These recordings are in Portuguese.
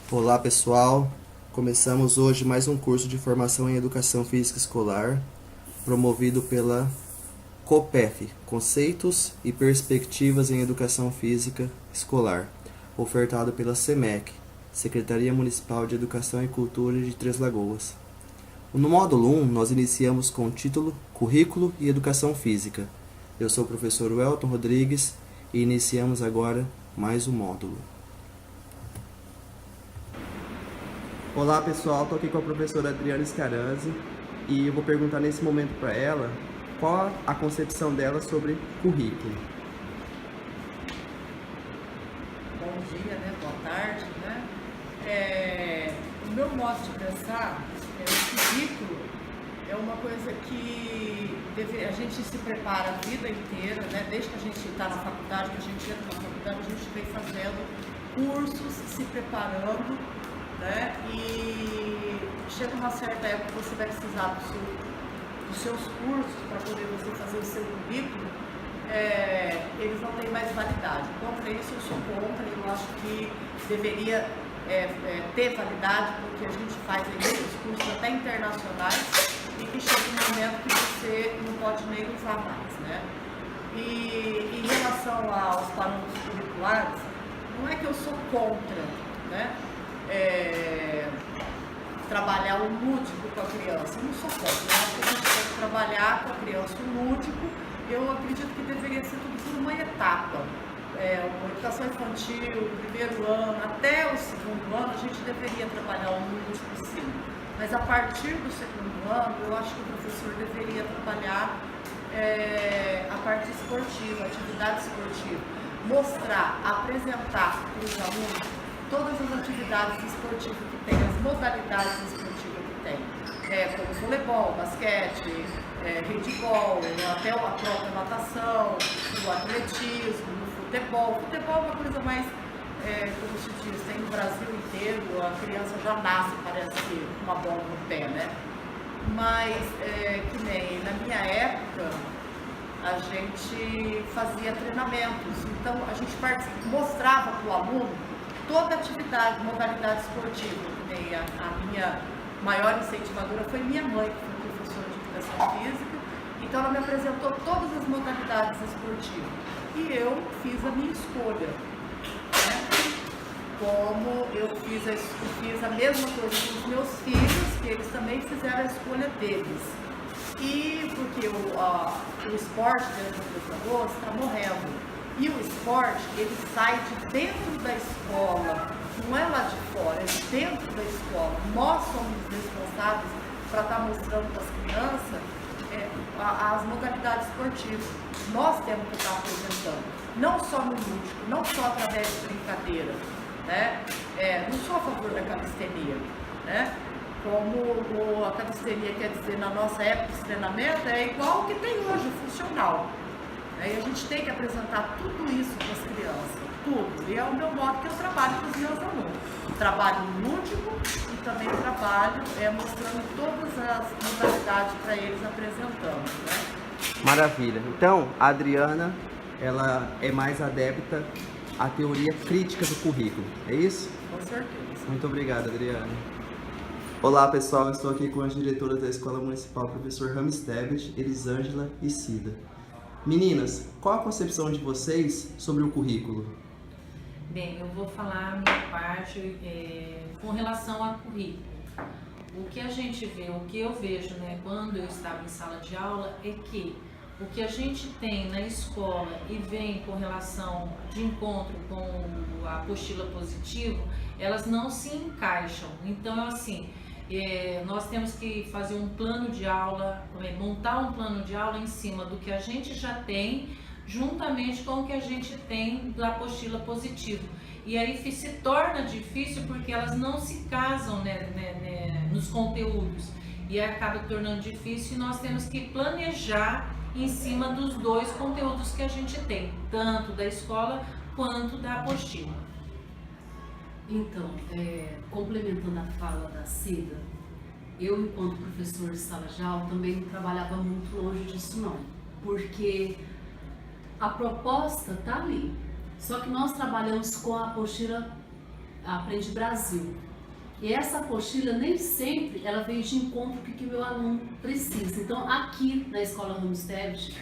Olá pessoal, começamos hoje mais um curso de formação em Educação Física Escolar, promovido pela COPEF, Conceitos e Perspectivas em Educação Física Escolar, ofertado pela SEMEC, Secretaria Municipal de Educação e Cultura de Três Lagoas. No módulo 1, nós iniciamos com o título Currículo e Educação Física. Eu sou o professor Welton Rodrigues e iniciamos agora mais um módulo. Olá pessoal, estou aqui com a professora Adriana Scaranzi e eu vou perguntar nesse momento para ela qual a concepção dela sobre currículo. Bom dia, né? Boa tarde, né? O meu modo de pensar o currículo é uma coisa que a gente se prepara a vida inteira, né? Desde que a gente está na faculdade, que a gente entra na faculdade, a gente vem fazendo cursos, se preparando, né? E chega uma certa época que você vai precisar dos seus cursos para poder você fazer o seu currículo. Eles não têm mais validade. Contra isso eu sou contra, eu acho que deveria ter validade, porque a gente faz aí muitos cursos até internacionais e que chega um momento que você não pode nem usar mais, né? E em relação aos parâmetros curriculares, não é que eu sou contra, né? Trabalhar o lúdico com a criança, eu não sou contra, eu acho que a gente tem que trabalhar com a criança o lúdico. Eu acredito que deveria ser tudo por uma etapa. Uma educação infantil, primeiro ano, até o segundo ano, a gente deveria trabalhar o lúdico sim. Mas a partir do segundo ano, eu acho que o professor deveria trabalhar a parte esportiva, a atividade esportiva. Mostrar, apresentar para os alunos todas as atividades esportivas que tem, as modalidades esportivas que tem, como voleibol, basquete, handebol, até a própria natação, o atletismo, o futebol. O futebol é uma coisa mais, como se diz, tem no Brasil inteiro, a criança já nasce, parece, com uma bola no pé, né? Mas, que nem na minha época, a gente fazia treinamentos, então a gente mostrava para o aluno toda a atividade, modalidade esportiva. A minha maior incentivadora foi minha mãe, que foi professora de educação física, então ela me apresentou todas as modalidades esportivas e eu fiz a minha escolha, né? Como eu fiz a mesma coisa com os meus filhos, que eles também fizeram a escolha deles. E porque o esporte dentro das Lagoas está morrendo. E o esporte, ele sai de dentro da escola, não é lá de fora, é de dentro da escola. Nós somos responsáveis para estar mostrando para as crianças as modalidades esportivas. Nós temos que estar apresentando, não só no lúdico, não só através de brincadeira, né? Não sou a favor da calistenia, né? Como a calistenia quer dizer, na nossa época de treinamento, é igual o que tem hoje, o funcional. E a gente tem que apresentar tudo isso para as crianças, tudo. E é o meu modo que eu trabalho com os meus alunos. Trabalho lúdico e também trabalho mostrando todas as modalidades para eles apresentando, né? Maravilha. Então, a Adriana, ela é mais adepta à teoria crítica do currículo, é isso? Com certeza. Muito obrigado, Adriana. Olá pessoal, eu estou aqui com as diretoras da Escola Municipal, professor Rames Tebet, Elisângela e Cida. Meninas, qual a concepção de vocês sobre o currículo? Bem, eu vou falar a minha parte com relação a currículo. O que a gente vê, o que eu vejo, né, quando eu estava em sala de aula, é que o que a gente tem na escola e vem com relação de encontro com a apostila positiva, elas não se encaixam. Então, assim, nós temos que fazer um plano de aula, montar um plano de aula em cima do que a gente já tem, juntamente com o que a gente tem da apostila positiva. E aí se torna difícil porque elas não se casam, nos conteúdos e acaba tornando difícil, e nós temos que planejar em cima dos dois conteúdos que a gente tem, tanto da escola quanto da apostila. Então, complementando a fala da Cida, eu, enquanto professor de sala de aula, também não trabalhava muito longe disso não, porque a proposta está ali, só que nós trabalhamos com a apostila Aprende Brasil. E essa apostila nem sempre ela vem de encontro com o que o meu aluno precisa. Então aqui na Escola Ramos Tevez,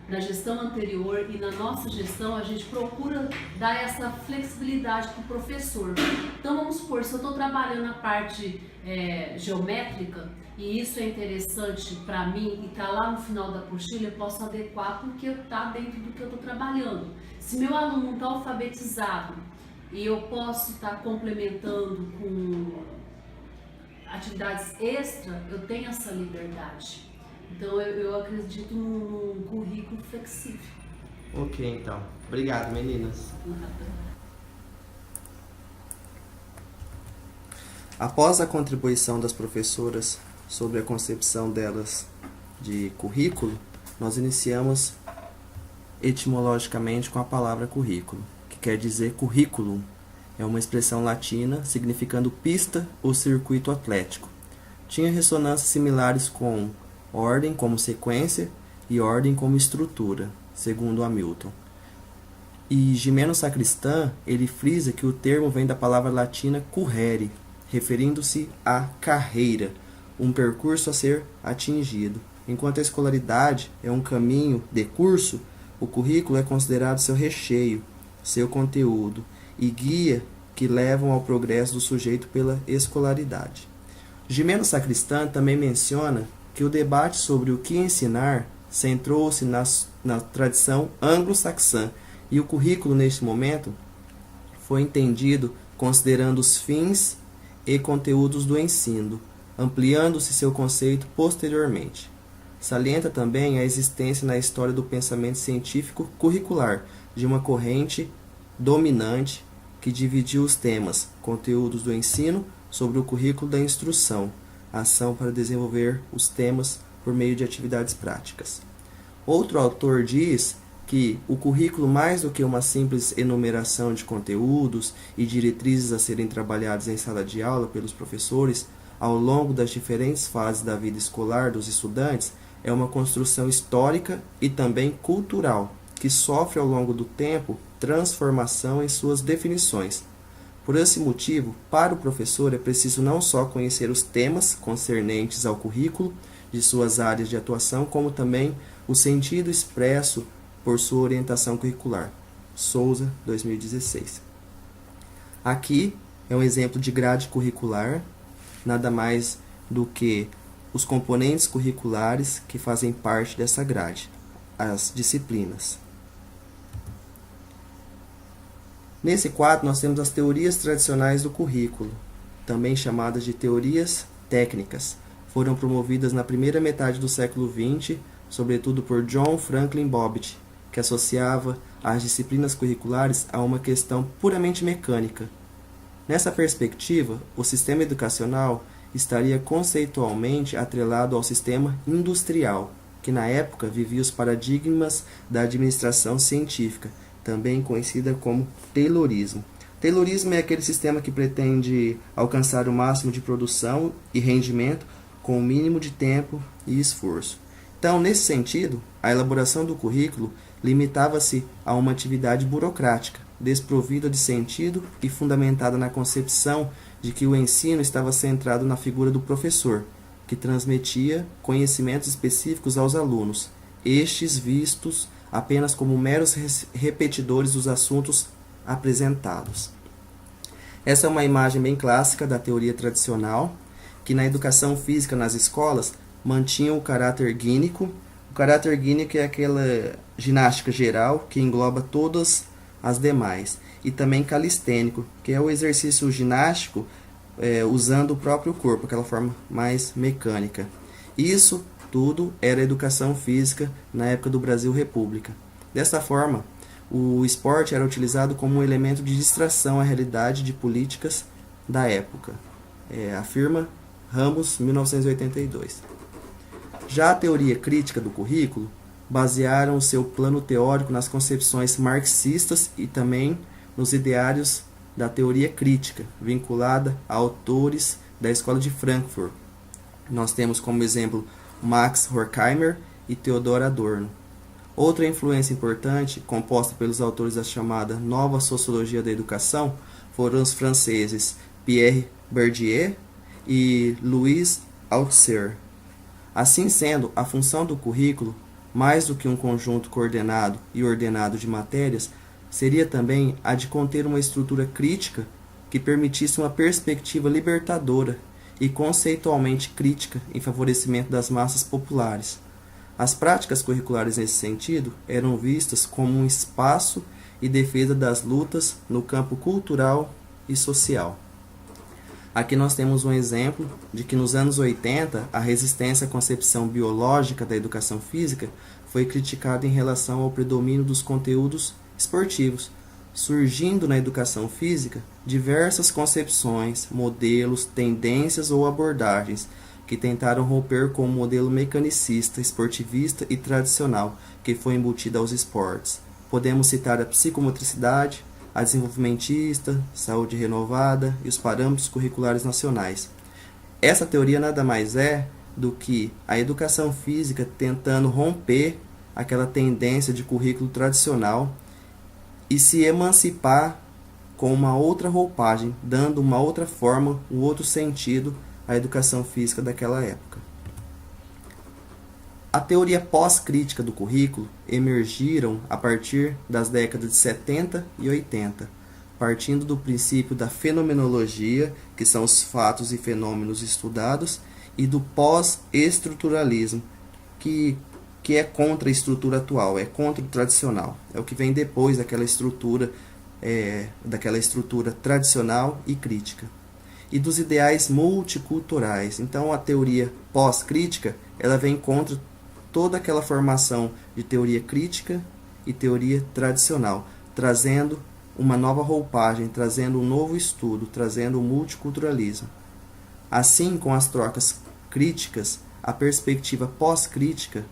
na gestão anterior e na nossa gestão, a gente procura dar essa flexibilidade para o professor. Então vamos supor, se eu estou trabalhando a parte geométrica e isso é interessante para mim e está lá no final da apostila, eu posso adequar porque está dentro do que eu estou trabalhando. Se meu aluno não está alfabetizado e eu posso estar complementando com atividades extra, eu tenho essa liberdade. Então eu acredito num currículo flexível. Ok, então. Obrigado, meninas. Após a contribuição das professoras sobre a concepção delas de currículo, nós iniciamos etimologicamente com a palavra currículo, que quer dizer curriculum. É uma expressão latina significando pista ou circuito atlético. Tinha ressonâncias similares com ordem como sequência e ordem como estrutura, segundo Hamilton. E Gimeno Sacristan, ele frisa que o termo vem da palavra latina currere, referindo-se à carreira, um percurso a ser atingido. Enquanto a escolaridade é um caminho de curso, o currículo é considerado seu recheio, seu conteúdo e guia que levam ao progresso do sujeito pela escolaridade. Gimeno Sacristan também menciona que o debate sobre o que ensinar centrou-se na tradição anglo-saxã e o currículo, neste momento, foi entendido considerando os fins e conteúdos do ensino, ampliando-se seu conceito posteriormente. Salienta também a existência na história do pensamento científico curricular de uma corrente dominante que dividiu os temas, conteúdos do ensino, sobre o currículo da instrução, ação para desenvolver os temas por meio de atividades práticas. Outro autor diz que o currículo, mais do que uma simples enumeração de conteúdos e diretrizes a serem trabalhados em sala de aula pelos professores ao longo das diferentes fases da vida escolar dos estudantes, é uma construção histórica e também cultural, que sofre ao longo do tempo transformação em suas definições. Por esse motivo, para o professor é preciso não só conhecer os temas concernentes ao currículo de suas áreas de atuação, como também o sentido expresso por sua orientação curricular. Souza, 2016. Aqui é um exemplo de grade curricular, nada mais do que os componentes curriculares que fazem parte dessa grade, as disciplinas. Nesse quadro, nós temos as teorias tradicionais do currículo, também chamadas de teorias técnicas. Foram promovidas na primeira metade do século XX, sobretudo por John Franklin Bobbitt, que associava as disciplinas curriculares a uma questão puramente mecânica. Nessa perspectiva, o sistema educacional estaria conceitualmente atrelado ao sistema industrial, que na época vivia os paradigmas da administração científica, também conhecida como Taylorismo. Taylorismo é aquele sistema que pretende alcançar o máximo de produção e rendimento com o mínimo de tempo e esforço. Então, nesse sentido, a elaboração do currículo limitava-se a uma atividade burocrática, desprovida de sentido e fundamentada na concepção de que o ensino estava centrado na figura do professor, que transmitia conhecimentos específicos aos alunos, estes vistos apenas como meros repetidores dos assuntos apresentados. Essa é uma imagem bem clássica da teoria tradicional, que na educação física nas escolas mantinha o caráter gínico. O caráter gínico é aquela ginástica geral que engloba todas as demais, e também calistênico, que é o exercício ginástico usando o próprio corpo, aquela forma mais mecânica. Isso tudo era educação física na época do Brasil República. Dessa forma, o esporte era utilizado como um elemento de distração à realidade de políticas da época, afirma Ramos, 1982. Já a teoria crítica do currículo basearam o seu plano teórico nas concepções marxistas e também nos ideários da teoria crítica, vinculada a autores da Escola de Frankfurt. Nós temos como exemplo Max Horkheimer e Theodor Adorno. Outra influência importante, composta pelos autores da chamada Nova Sociologia da Educação, foram os franceses Pierre Bourdieu e Louis Althusser. Assim sendo, a função do currículo, mais do que um conjunto coordenado e ordenado de matérias, seria também a de conter uma estrutura crítica que permitisse uma perspectiva libertadora e conceitualmente crítica em favorecimento das massas populares. As práticas curriculares nesse sentido eram vistas como um espaço e defesa das lutas no campo cultural e social. Aqui nós temos um exemplo de que nos anos 80 a resistência à concepção biológica da educação física foi criticada em relação ao predomínio dos conteúdos esportivos, surgindo na educação física diversas concepções, modelos, tendências ou abordagens que tentaram romper com o modelo mecanicista, esportivista e tradicional que foi embutido aos esportes. Podemos citar a psicomotricidade, a desenvolvimentista, saúde renovada e os parâmetros curriculares nacionais. Essa teoria nada mais é do que a educação física tentando romper aquela tendência de currículo tradicional e se emancipar com uma outra roupagem, dando uma outra forma, um outro sentido à educação física daquela época. A teoria pós-crítica do currículo emergiram a partir das décadas de 70 e 80, partindo do princípio da fenomenologia, que são os fatos e fenômenos estudados, e do pós-estruturalismo, que é contra a estrutura atual, é contra o tradicional, é o que vem depois daquela estrutura tradicional e crítica. E dos ideais multiculturais. Então a teoria pós-crítica ela vem contra toda aquela formação de teoria crítica e teoria tradicional, trazendo uma nova roupagem, trazendo um novo estudo, trazendo o multiculturalismo. Assim, com as trocas críticas, a perspectiva pós-crítica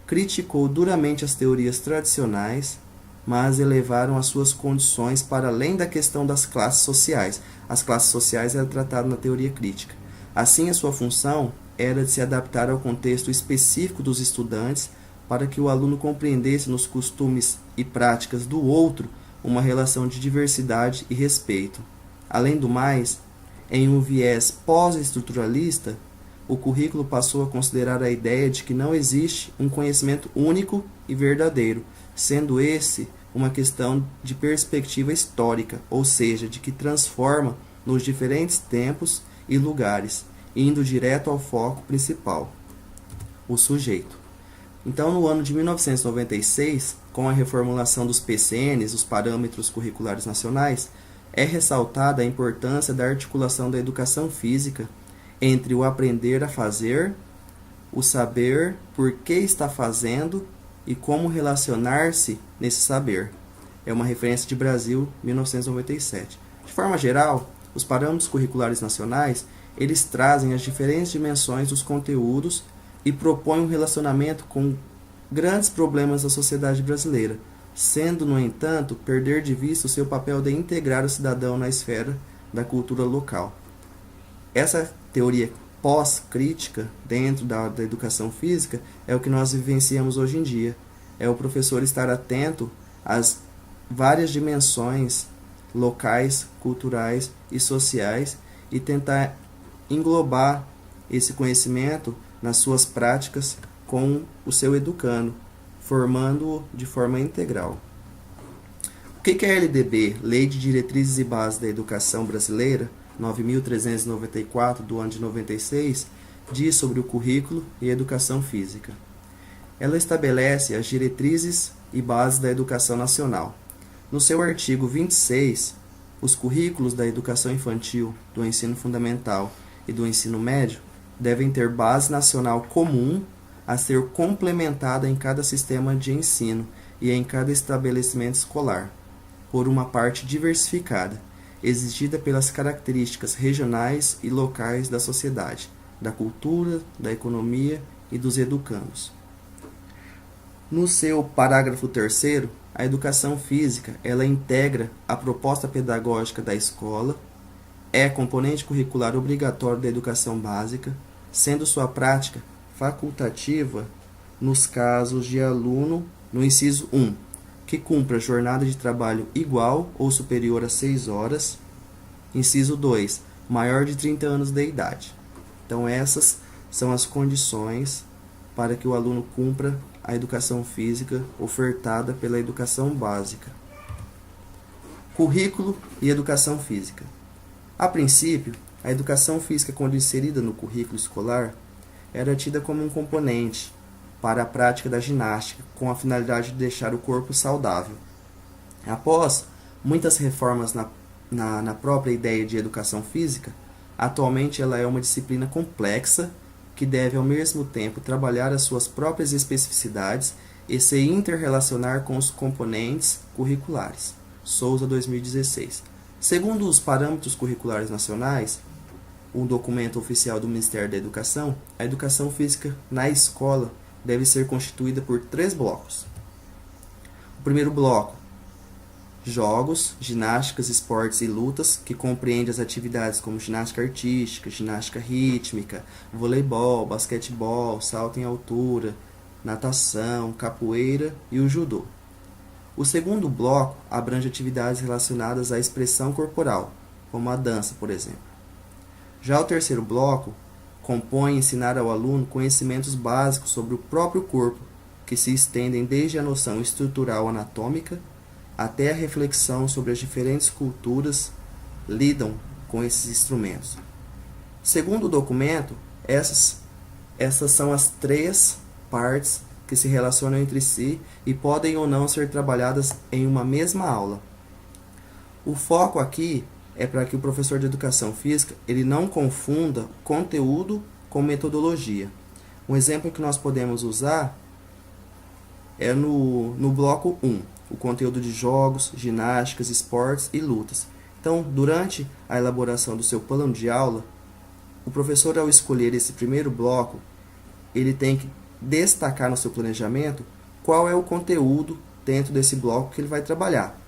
criticou duramente as teorias tradicionais, mas elevaram as suas condições para além da questão das classes sociais. As classes sociais eram tratadas na teoria crítica. Assim, a sua função era de se adaptar ao contexto específico dos estudantes para que o aluno compreendesse nos costumes e práticas do outro uma relação de diversidade e respeito. Além do mais, em um viés pós-estruturalista, o currículo passou a considerar a ideia de que não existe um conhecimento único e verdadeiro, sendo esse uma questão de perspectiva histórica, ou seja, de que transforma nos diferentes tempos e lugares, indo direto ao foco principal, o sujeito. Então, no ano de 1996, com a reformulação dos PCNs, os Parâmetros Curriculares Nacionais, é ressaltada a importância da articulação da educação física entre o aprender a fazer, o saber por que está fazendo e como relacionar-se nesse saber. É uma referência de Brasil, 1997. De forma geral, os parâmetros curriculares nacionais, eles trazem as diferentes dimensões dos conteúdos e propõem um relacionamento com grandes problemas da sociedade brasileira, sendo, no entanto, perder de vista o seu papel de integrar o cidadão na esfera da cultura local. Essa teoria pós-crítica dentro da educação física é o que nós vivenciamos hoje em dia. É o professor estar atento às várias dimensões locais, culturais e sociais e tentar englobar esse conhecimento nas suas práticas com o seu educando, formando-o de forma integral. O que é a LDB, Lei de Diretrizes e Bases da Educação Brasileira, 9.394, do ano de 96, diz sobre o currículo e a educação física. Ela estabelece as diretrizes e bases da educação nacional. No seu artigo 26, os currículos da educação infantil, do ensino fundamental e do ensino médio devem ter base nacional comum a ser complementada em cada sistema de ensino e em cada estabelecimento escolar, por uma parte diversificada, exigida pelas características regionais e locais da sociedade, da cultura, da economia e dos educandos. No seu parágrafo 3º, a educação física ela integra a proposta pedagógica da escola, é componente curricular obrigatório da educação básica, sendo sua prática facultativa nos casos de aluno, no inciso 1, que cumpra jornada de trabalho igual ou superior a 6 horas, Inciso 2. Maior de 30 anos de idade. Então, essas são as condições para que o aluno cumpra a educação física ofertada pela educação básica. Currículo e educação física. A princípio, a educação física, quando inserida no currículo escolar, era tida como um componente para a prática da ginástica, com a finalidade de deixar o corpo saudável. Após muitas reformas na própria ideia de educação física, atualmente ela é uma disciplina complexa que deve ao mesmo tempo trabalhar as suas próprias especificidades e se interrelacionar com os componentes curriculares. Souza, 2016. Segundo os parâmetros curriculares nacionais, um documento oficial do Ministério da Educação, a educação física na escola deve ser constituída por 3 blocos. O primeiro bloco, jogos, ginásticas, esportes e lutas, que compreende as atividades como ginástica artística, ginástica rítmica, voleibol, basquetebol, salto em altura, natação, capoeira e o judô. O segundo bloco abrange atividades relacionadas à expressão corporal, como a dança, por exemplo. Já o terceiro bloco compõe ensinar ao aluno conhecimentos básicos sobre o próprio corpo, que se estendem desde a noção estrutural anatômica até a reflexão sobre as diferentes culturas lidam com esses instrumentos. Segundo o documento, essas são as 3 partes que se relacionam entre si e podem ou não ser trabalhadas em uma mesma aula. O foco aqui é para que o professor de educação física ele não confunda conteúdo com metodologia. Um exemplo que nós podemos usar é no bloco 1, o conteúdo de jogos, ginásticas, esportes e lutas. Então, durante a elaboração do seu plano de aula, o professor, ao escolher esse primeiro bloco, ele tem que destacar no seu planejamento qual é o conteúdo dentro desse bloco que ele vai trabalhar.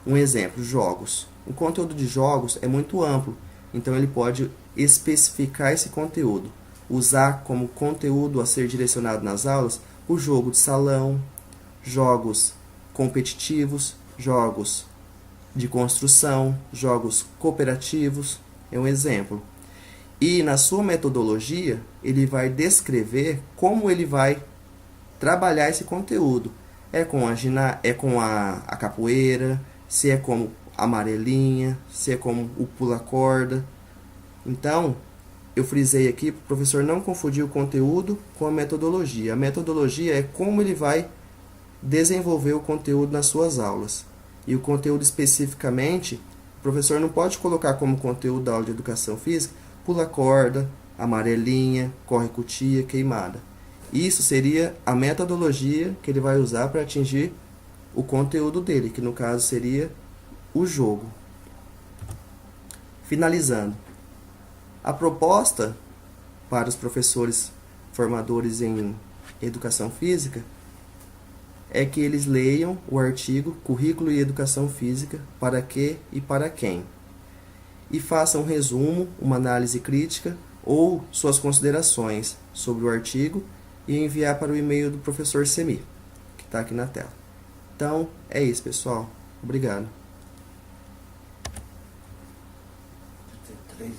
Um exemplo, jogos. O conteúdo de jogos é muito amplo, então ele pode especificar esse conteúdo, usar como conteúdo a ser direcionado nas aulas o jogo de salão, jogos competitivos, jogos de construção, jogos cooperativos, é um exemplo. E na sua metodologia, ele vai descrever como ele vai trabalhar esse conteúdo. É com a capoeira, se é como a amarelinha, se é como o pula-corda. Então, eu frisei aqui para o professor não confundir o conteúdo com a metodologia. A metodologia é como ele vai desenvolver o conteúdo nas suas aulas. E o conteúdo especificamente, o professor não pode colocar como conteúdo da aula de educação física pula-corda, amarelinha, corre-cutia, queimada. Isso seria a metodologia que ele vai usar para atingir o conteúdo dele, que no caso seria o jogo. Finalizando, a proposta para os professores formadores em educação física é que eles leiam o artigo Currículo e Educação Física, para que e para quem, e façam um resumo, uma análise crítica ou suas considerações sobre o artigo e enviar para o e-mail do professor Semi, que está aqui na tela. Então, é isso, pessoal. Obrigado. Tem 3